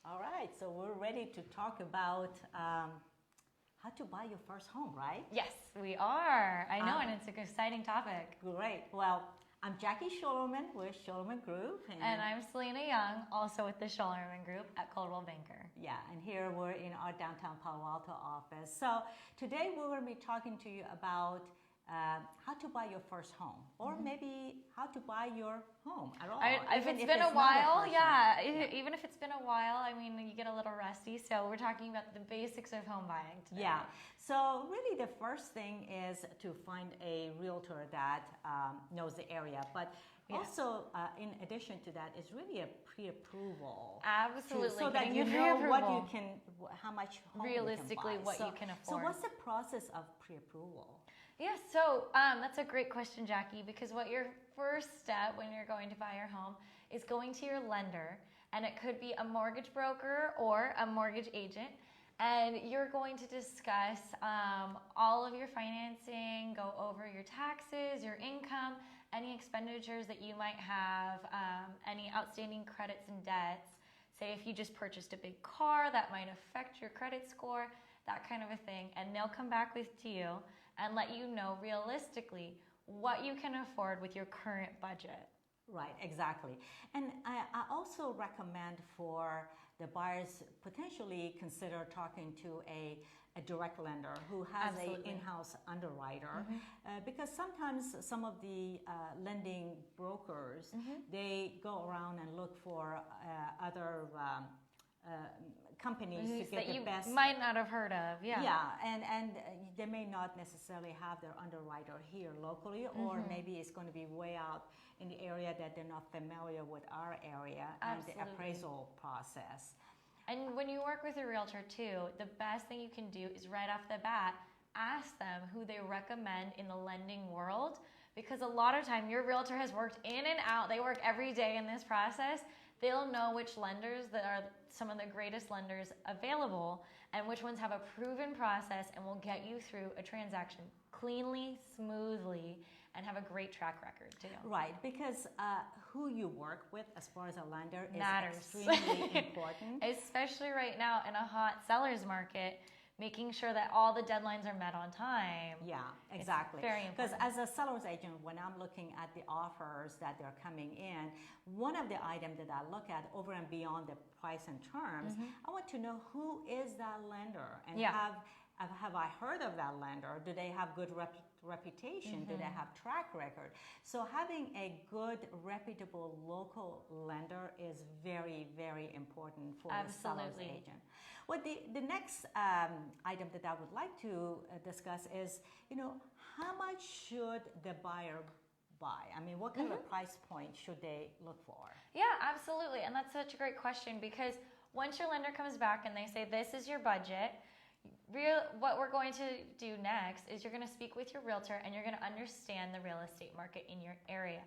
All right, so we're ready to talk about how to buy your first home, right? Yes, we are. I know, and it's an exciting topic. Great. Well, I'm Jackie Schollerman with Schollerman Group. And I'm Selena Young, also with the Schollerman Group at Coldwell Banker. Yeah, and here we're in our downtown Palo Alto office. So today we're going to be talking to you about how to buy your first home, or maybe how to buy your home at all. If it's been a while, even if it's been a while, I mean, you get a little rusty. So we're talking about the basics of home buying today. Yeah. So really the first thing is to find a realtor that knows the area. But also, in addition to that, is really a pre-approval. Absolutely. So that you know what you can, how much home realistically you can buy. what you can afford. So what's the process of pre-approval? Yeah, so that's a great question, Jackie, because what your first step when you're going to buy your home is going to your lender, and it could be a mortgage broker or a mortgage agent, and you're going to discuss all of your financing, go over your taxes, your income, any expenditures that you might have, any outstanding credits and debts. Say if you just purchased a big car, that might affect your credit score, that kind of a thing, and they'll come back to you and let you know realistically what you can afford with your current budget. Right, exactly. And I also recommend for the buyers potentially consider talking to a direct lender who has an in-house underwriter, because sometimes some of the lending brokers, they go around and look for other companies to get the best. You might not have heard of, Yeah, and they may not necessarily have their underwriter here locally, or maybe it's going to be way out in the area that they're not familiar with our area and the appraisal process. And when you work with a realtor too, the best thing you can do is right off the bat, ask them who they recommend in the lending world, because a lot of time your realtor has worked in and out, they work every day in this process. They'll know which lenders that are some of the greatest lenders available and which ones have a proven process and will get you through a transaction cleanly, smoothly, and have a great track record too. Right, because who you work with as far as a lender matters. Is extremely important. Especially right now in a hot seller's market, making sure that all the deadlines are met on time. Yeah, exactly. It's very important. Because as a seller's agent, when I'm looking at the offers that they're coming in, one of the items that I look at over and beyond the price and terms, I want to know who is that lender, and have I heard of that lender? Do they have good reputation? Do they have track record? So having a good, reputable local lender is very, very important for the seller's agent. Well, the next item that I would like to discuss is, how much should the buyer buy? I mean, what kind of price point should they look for? Yeah, absolutely. And that's such a great question, because once your lender comes back and they say, this is your budget, what we're going to do next is you're going to speak with your realtor and you're going to understand the real estate market in your area.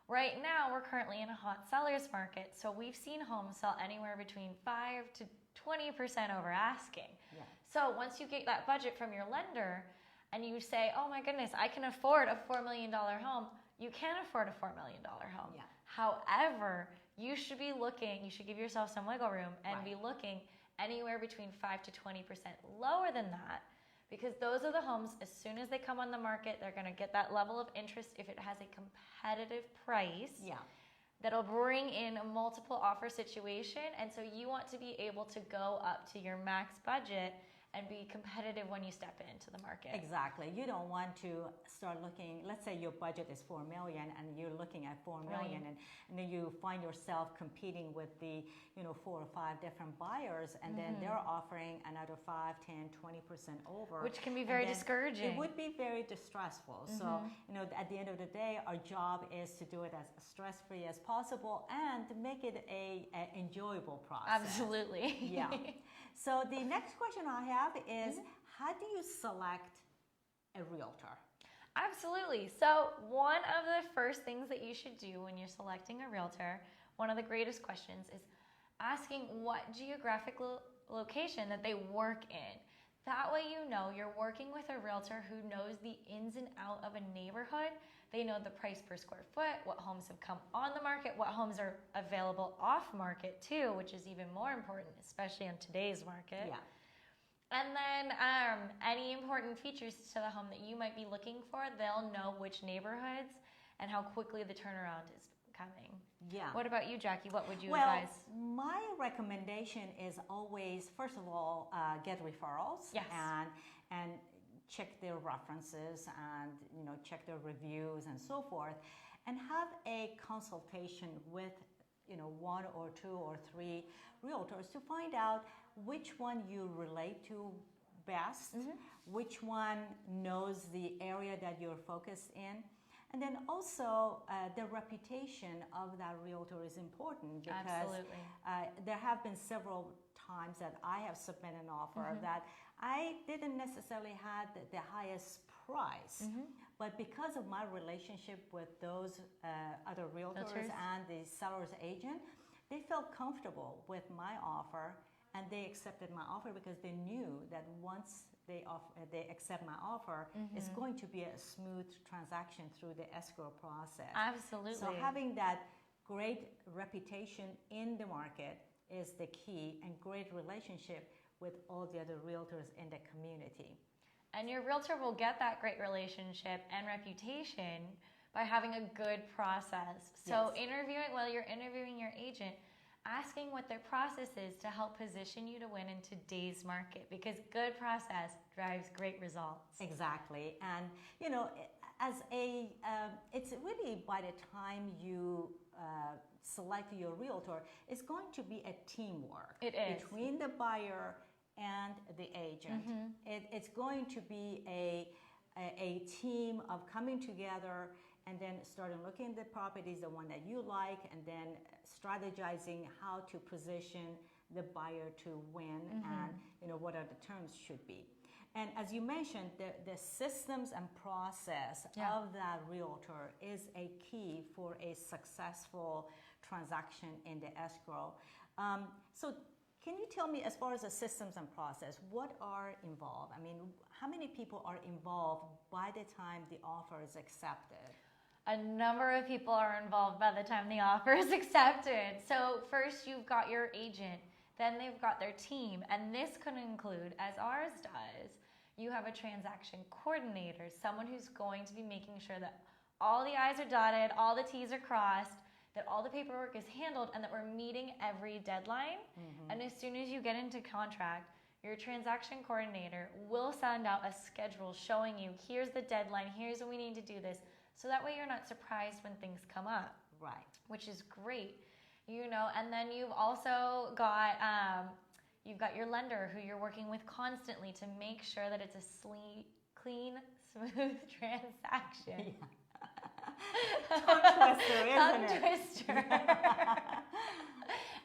Right now, we're currently in a hot seller's market, so we've seen homes sell anywhere between 5 to 20% over asking. Yeah. So once you get that budget from your lender and you say, oh my goodness, I can afford a $4 million home, you can afford a $4 million home. Yeah. However, you should give yourself some wiggle room and be looking anywhere between 5 to 20% lower than that, because those are the homes, as soon as they come on the market, they're going to get that level of interest if it has a competitive price. Yeah. That'll bring in a multiple offer situation, and so you want to be able to go up to your max budget and be competitive when you step into the market. Exactly. You don't want to start looking, let's say your budget is $4 million and you're looking at $4 million, and then you find yourself competing with the 4 or 5 different buyers, and then they're offering another 5, 10, 20% over. Which can be very discouraging. It would be very distressful. So, at the end of the day, our job is to do it as stress-free as possible and to make it a enjoyable process. Absolutely. Yeah. So the next question I have is, how do you select a realtor? Absolutely. So one of the first things that you should do when you're selecting a realtor, one of the greatest questions, is asking what geographical location that they work in. That way you know you're working with a realtor who knows the ins and out of a neighborhood. They know the price per square foot, what homes have come on the market, what homes are available off market too, which is even more important, especially in today's market. Yeah. And then any important features to the home that you might be looking for, they'll know which neighborhoods and how quickly the turnaround is coming. Yeah. What about you, Jackie? What would you advise? My recommendation is always, first of all, get referrals. Yes. And check their references and check their reviews and so forth, and have a consultation with one or two or three realtors to find out which one you relate to best, which one knows the area that you're focused in. And then also the reputation of that realtor is important, because there have been several times that I have submitted an offer that I didn't necessarily have the highest price, but because of my relationship with those other realtors and the seller's agent, they felt comfortable with my offer, and they accepted my offer because they knew that once they accept my offer, it's going to be a smooth transaction through the escrow process. Absolutely. So having that great reputation in the market is the key, and great relationship with all the other realtors in the community. And your realtor will get that great relationship and reputation by having a good process. So while you're interviewing your agent, asking what their process is to help position you to win in today's market, because good process drives great results. Exactly. And it's really, by the time you select your realtor, it's going to be a teamwork. It is. Between the buyer and the agent. It's going to be a team of coming together and then starting looking at the properties, the one that you like, and then strategizing how to position the buyer to win, and what are the terms should be. And as you mentioned, the systems and process of that realtor is a key for a successful transaction in the escrow. So can you tell me, as far as the systems and process, what are involved? I mean, how many people are involved by the time the offer is accepted? A number of people are involved by the time the offer is accepted. So first you've got your agent, then they've got their team, and this could include, as ours does, you have a transaction coordinator, someone who's going to be making sure that all the I's are dotted, all the T's are crossed, that all the paperwork is handled, and that we're meeting every deadline. And as soon as you get into contract, your transaction coordinator will send out a schedule showing you, here's the deadline, here's when we need to do this. So that way you're not surprised when things come up. Right. Which is great. And then you've also got your lender who you're working with constantly to make sure that it's a clean, smooth transaction. Tongue twister, isn't it? Tongue twister.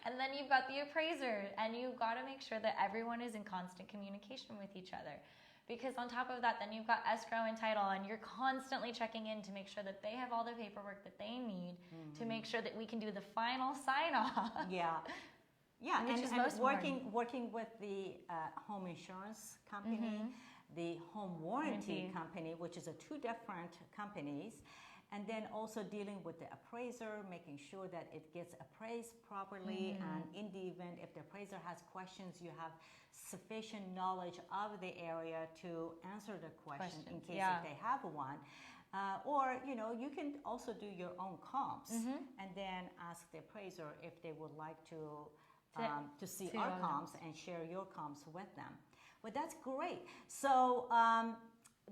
And then you've got the appraiser, and you've got to make sure that everyone is in constant communication with each other. Because on top of that, then you've got escrow and title, and you're constantly checking in to make sure that they have all the paperwork that they need to make sure that we can do the final sign-off. Yeah, Which is and working with the home insurance company, the home warranty company, which is two different companies, and then also dealing with the appraiser, making sure that it gets appraised properly, and in the event if the appraiser has questions, you have sufficient knowledge of the area to answer the question in case if they have one. Or you can also do your own comps and then ask the appraiser if they would like to see our comps and share your comps with them. But that's great. So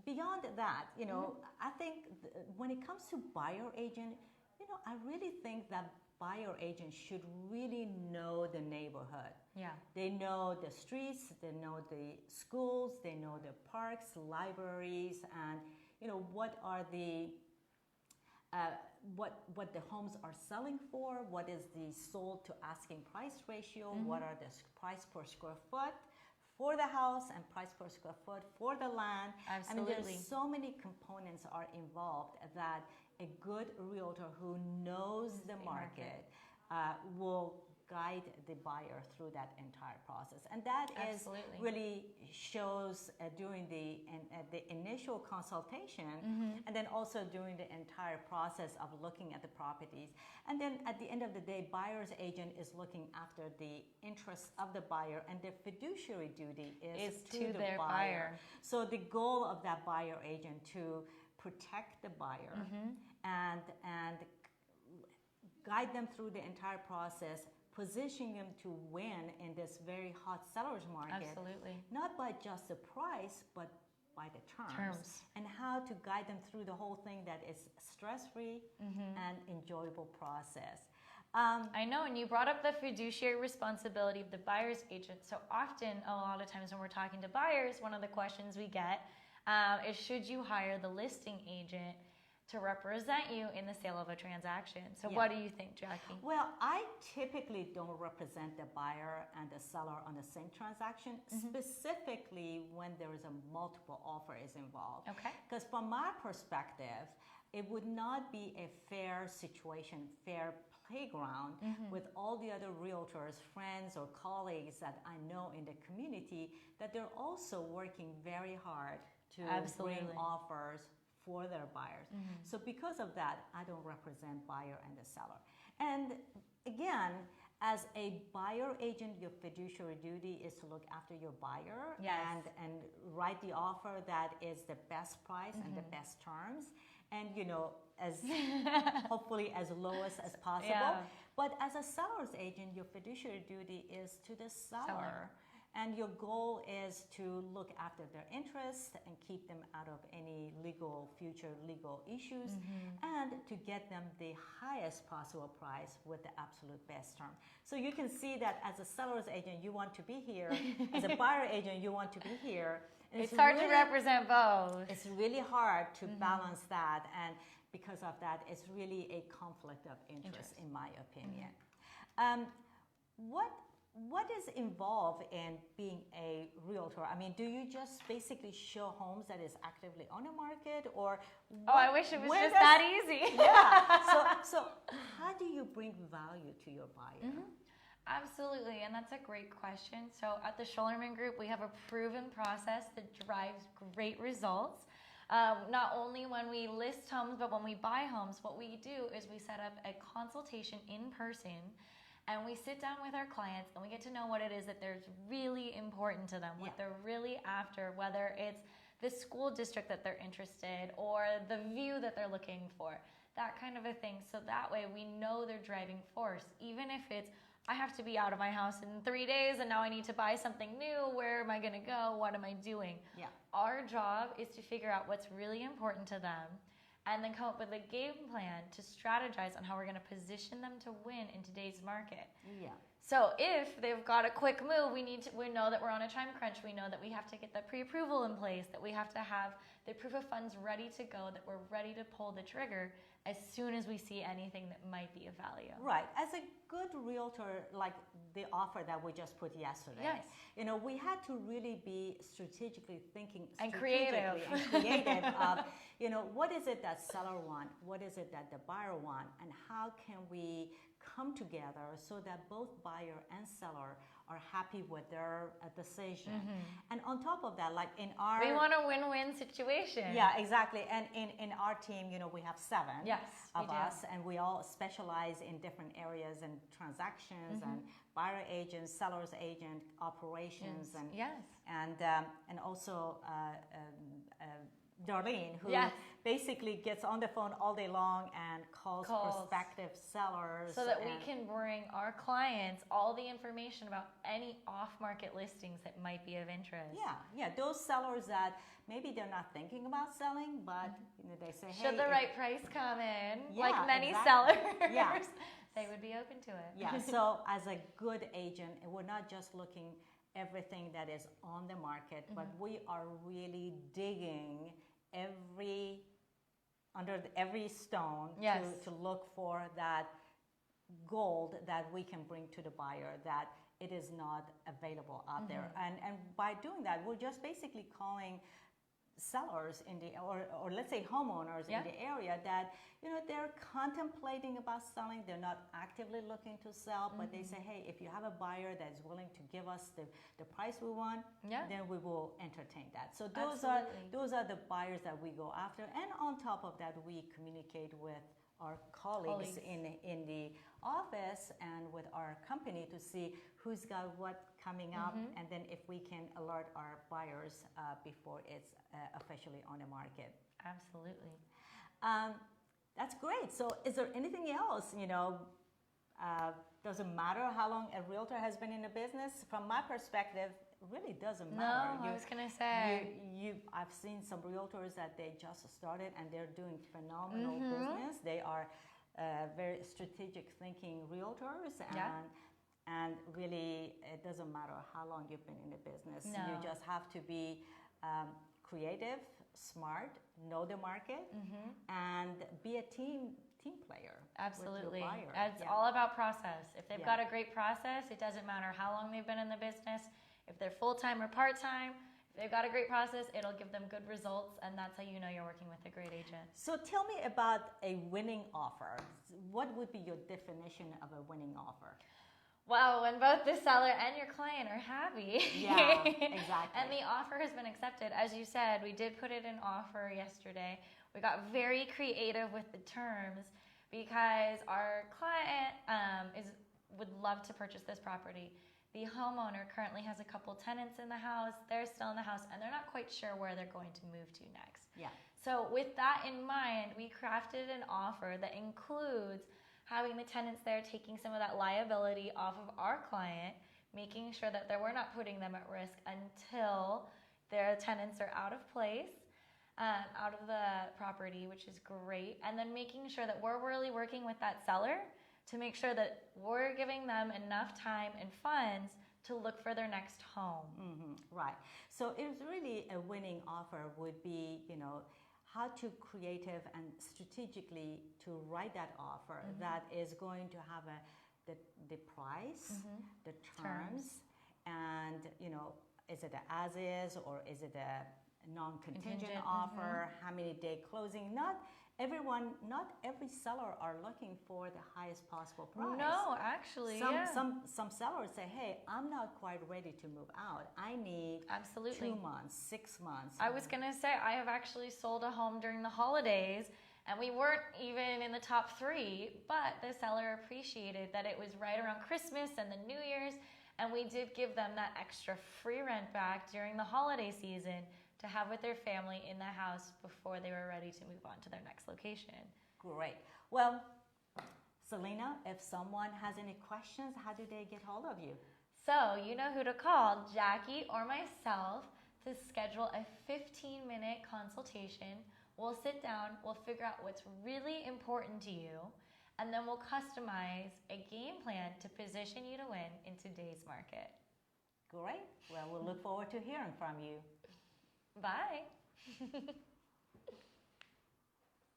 beyond that, I think when it comes to buyer agent, I really think that buyer agent should really know the neighborhood. Yeah. They know the streets, they know the schools, they know the parks, libraries, and what are the what the homes are selling for, what is the sold to asking price ratio, what are the price per square foot for the house and price per square foot for the land. Absolutely. I mean, there's so many components are involved that a good realtor who knows the market will guide the buyer through that entire process. And that Absolutely. is really shows during the initial consultation, and then also during the entire process of looking at the properties. And then at the end of the day, buyer's agent is looking after the interests of the buyer, and their fiduciary duty is to the their buyer. So the goal of that buyer agent to protect the buyer and guide them through the entire process, positioning them to win in this very hot seller's market. Absolutely. Not by just the price, but by the terms. And how to guide them through the whole thing that is stress-free and enjoyable process. I know, and you brought up the fiduciary responsibility of the buyer's agent. So often, a lot of times when we're talking to buyers, one of the questions we get is, should you hire the listing agent to represent you in the sale of a transaction? So what do you think, Jackie? Well, I typically don't represent the buyer and the seller on the same transaction, specifically when there is a multiple offer is involved. Okay. Because from my perspective, it would not be a fair situation, fair playground with all the other realtors, friends or colleagues that I know in the community, that they're also working very hard to bring offers for their buyers. So because of that, I don't represent buyer and the seller. And again, as a buyer agent, your fiduciary duty is to look after your buyer and write the offer that is the best price and the best terms, and as hopefully as lowest as possible. But as a seller's agent, your fiduciary duty is to the seller. And your goal is to look after their interests and keep them out of any future legal issues, and to get them the highest possible price with the absolute best term. So you can see that as a seller's agent, you want to be here. As a buyer agent, you want to be here. And it's hard to represent both. It's really hard to balance that, and because of that, it's really a conflict of interest, in my opinion. What is involved in being a realtor? I mean, do you just basically show homes that is actively on the market, or I wish it was just that easy. So how do you bring value to your buyer? Absolutely, and that's a great question. So at the Schollerman Group, we have a proven process that drives great results. Not only when we list homes, but when we buy homes, what we do is we set up a consultation in person. And we sit down with our clients and we get to know what it is that there's really important to them, what they're really after, whether it's the school district that they're interested or the view that they're looking for, that kind of a thing. So that way we know their driving force. Even if it's, I have to be out of my house in 3 days and now I need to buy something new, where am I going to go? What am I doing? Our job is to figure out what's really important to them, and then come up with a game plan to strategize on how we're going to position them to win in today's market. So if they've got a quick move, we know that we're on a time crunch. We know that we have to get the pre-approval in place, that we have to have the proof of funds ready to go, that we're ready to pull the trigger as soon as we see anything that might be of value. Right. As a good realtor, like the offer that we just put yesterday, we had to really be strategically thinking and creative of, what is it that seller want, what is it that the buyer want, and how can we come together so that both buyer and seller are happy with their decision. And on top of that, like in our... We want a win-win situation. Yeah, exactly. And in our team, we have 7 of us, and we all specialize in different areas and transactions and buyer agents, seller's agent, operations, and also Darlene, who basically gets on the phone all day long and calls prospective sellers. So that we can bring our clients all the information about any off-market listings that might be of interest. Those sellers that maybe they're not thinking about selling, but they say, hey, should the right price come in, like many sellers, they would be open to it. So as a good agent, we're not just looking everything that is on the market, but we are really digging under every stone to look for that gold that we can bring to the buyer, that it is not available out there. And by doing that, we're just basically calling sellers in the or let's say homeowners in the area that they're contemplating about selling. They're not actively looking to sell, but they say, hey, if you have a buyer that's willing to give us the price we want, then we will entertain that. So those are the buyers that we go after, and on top of that, we communicate with our colleagues in the office and with our company to see who's got what coming up, and then if we can alert our buyers before it's officially on the market. Absolutely. That's great. So is there anything else, doesn't matter how long a realtor has been in the business? From my perspective, it really doesn't matter. No, I was going to say. I've seen some realtors that they just started and they're doing phenomenal business. They are very strategic thinking realtors, and really it doesn't matter how long you've been in the business. No. You just have to be creative, smart, know the market, and be a team player. Absolutely. With your buyer. It's all about process. If they've got a great process, it doesn't matter how long they've been in the business. If they're full-time or part-time, if they've got a great process, it'll give them good results, and that's how you know you're working with a great agent. So tell me about a winning offer. What would be your definition of a winning offer? Well, when both the seller and your client are happy. Yeah, exactly. And the offer has been accepted. As you said, we did put it in offer yesterday. We got very creative with the terms because our client would love to purchase this property. The homeowner currently has a couple tenants in the house. They're still in the house, and they're not quite sure where they're going to move to next. Yeah. So with that in mind, we crafted an offer that includes having the tenants there taking some of that liability off of our client, making sure that we're not putting them at risk until their tenants are out of place, out of the property, which is great, and then making sure that we're really working with that seller to make sure that we're giving them enough time and funds to look for their next home. Right. So it's really a winning offer would be, how to creative and strategically to write that offer that is going to have the price, the terms, and is it a as is or is it a non-contingent offer? How many day closing? Not every seller are looking for the highest possible price. No, actually, some sellers say, hey, I'm not quite ready to move out. I need 2 months, 6 months. I was gonna say, I have actually sold a home during the holidays, and we weren't even in the top 3, but the seller appreciated that it was right around Christmas and the New Year's, and we did give them that extra free rent back during the holiday season to have with their family in the house before they were ready to move on to their next location. Great. Well, Selena, if someone has any questions, how do they get hold of you? So you know who to call, Jackie or myself, to schedule a 15-minute consultation. We'll sit down, we'll figure out what's really important to you, and then we'll customize a game plan to position you to win in today's market. Great. Well, we'll look forward to hearing from you. Bye.